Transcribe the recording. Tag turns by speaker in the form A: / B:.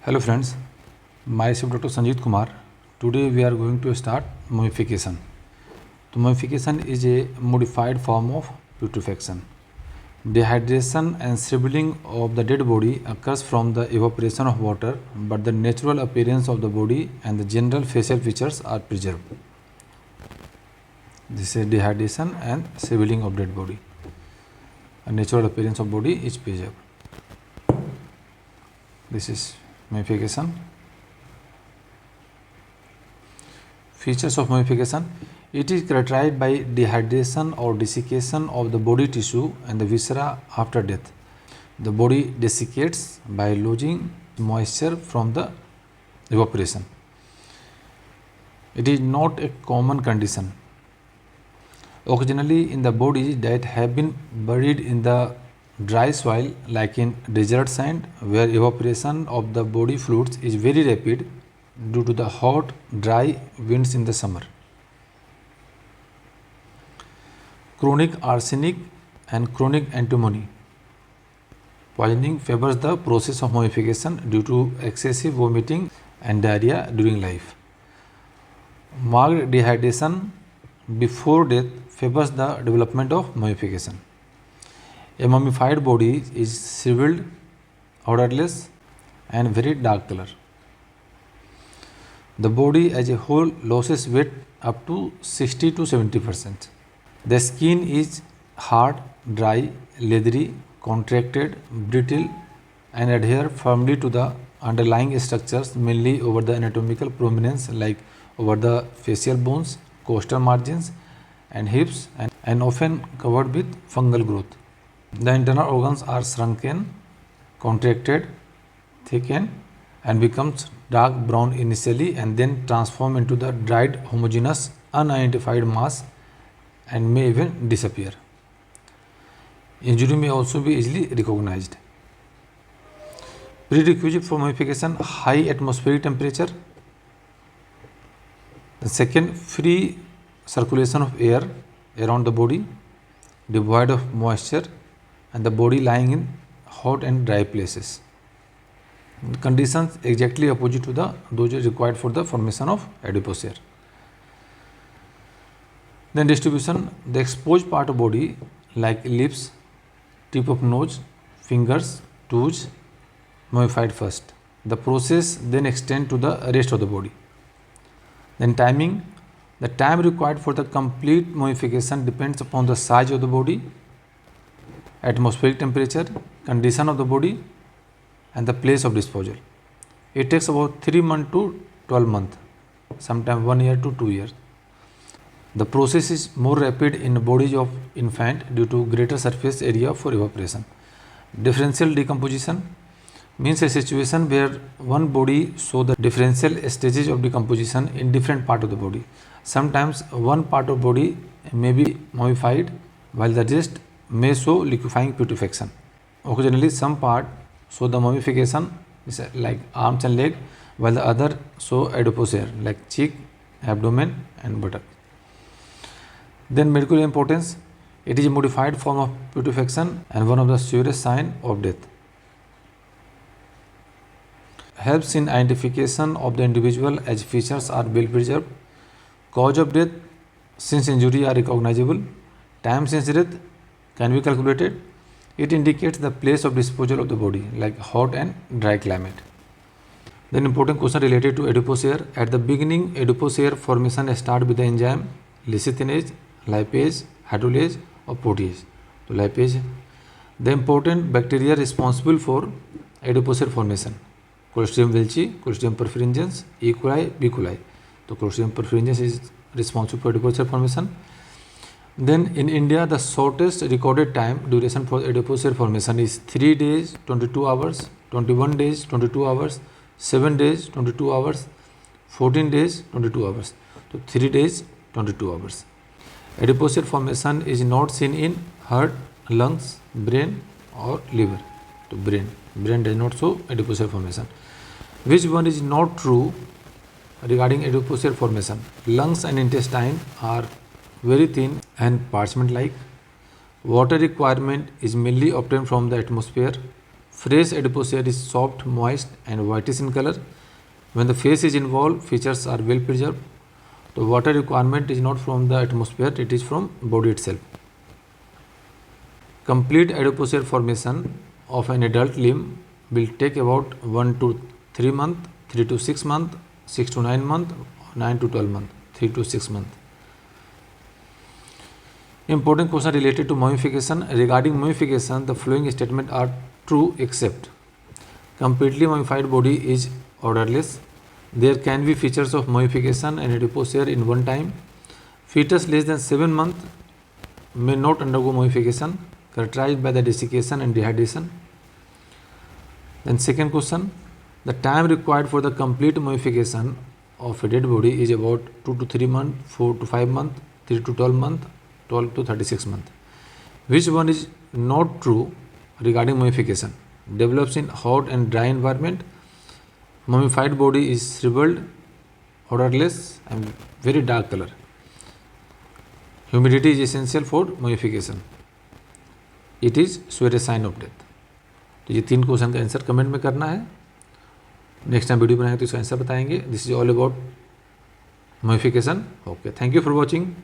A: Hello friends, myself Dr. Sanjeet Kumar. Today we are going to start mummification. So mummification is a modified form of putrefaction. Dehydration and shriveling of the dead body occurs from the evaporation of water, but the natural appearance of the body and the general facial features are preserved. This is dehydration and shriveling of dead body. A natural appearance of body is preserved. This is mummification. Features of mummification. It is characterized by dehydration or desiccation of the body tissue and the viscera after death. The body desiccates by losing moisture from the evaporation. It is not a common condition. Occasionally in the bodies that have been buried in the dry soil, like in desert sand, where evaporation of the body fluids is very rapid due to the hot, dry winds in the summer. Chronic arsenic and chronic antimony poisoning favors the process of mummification due to excessive vomiting and diarrhea during life. Marked dehydration before death favors the development of mummification. A mummified body is shriveled, odorless, and very dark color. The body as a whole loses weight up to 60 to 70%. The skin is hard, dry, leathery, contracted, brittle, and adhere firmly to the underlying structures, mainly over the anatomical prominence, like over the facial bones, costal margins, and hips, and often covered with fungal growth. The internal organs are shrunken, contracted, thickened, and becomes dark brown initially and then transform into the dried homogeneous unidentified mass and may even disappear. Injury may also be easily recognized. Prerequisite for mummification: high atmospheric temperature. The second, free circulation of air around the body, devoid of moisture, and the body lying in hot and dry places. The conditions exactly opposite to those required for the formation of Adipocere. Then distribution: the exposed part of body like lips, tip of nose, fingers, toes, mummified first. The process then extends to the rest of the body. Then timing: the time required for the complete mummification depends upon the size of the body, atmospheric temperature, condition of the body, and the place of disposal. It takes about 3 months to 12 months, sometimes 1 year to 2 years. The process is more rapid in bodies of infant due to greater surface area for evaporation. Differential decomposition means a situation where one body shows the differential stages of decomposition in different part of the body. Sometimes one part of body may be mummified while the rest may show liquefying putrefaction. Occasionally some part show the mummification, like arms and leg, while the other show adipocere, like cheek, abdomen, and buttock. Then medical importance: it is a modified form of putrefaction and one of the surest signs of death. Helps in identification of the individual as features are well preserved. Cause of death: since injury are recognizable. Time since death can be calculated. It indicates the place of disposal of the body, like hot and dry climate. Then important question related to adipocere. At the beginning, adipocere formation starts with the enzyme lecithinase, lipase, hydrolase, or protease. So lipase. The important bacteria responsible for adipocere formation: Clostridium welchi, Clostridium perfringens, E. coli, B. coli. So Clostridium perfringens is responsible for adipocere formation. Then in India, the shortest recorded time duration for adipocere formation is 3 days 22 hours, 21 days 22 hours, 7 days 22 hours, 14 days 22 hours. So 3 days 22 hours. Adipocere formation is not seen in heart, lungs, brain, or liver. So brain does not show adipocere formation. Which one is not true regarding adipocere formation? Lungs and intestine are very thin and parchment like. Water requirement is mainly obtained from the atmosphere. Fresh adipocere is soft, moist and whitish in color. When the face is involved, features are well preserved. The water requirement is not from the atmosphere, it is from body itself. Complete adipocere formation of an adult limb will take about 1 to 3 months, 3 to 6 months, 6 to 9 months, 9 to 12 months, 3 to 6 months. Important question related to mummification. Regarding mummification, the following statements are true except completely mummified body is odorless. There can be features of mummification and adipocere in one time. Fetus less than 7 months may not undergo mummification, characterized by the desiccation and dehydration. Then second question, the time required for the complete mummification of a dead body is about 2 to 3 months, 4 to 5 months, 3 to 12 months, 12 to 36 months. Which one is not true regarding mummification? Develops in hot and dry environment. Mummified body is shriveled, odorless and very dark color. Humidity is essential for mummification. It is sure a sign of death. तो ये 3 question का answer comment में करना है. Next time video बनाएंगे तो इसका answer बताएंगे. This is all about mummification. Okay, thank you for watching.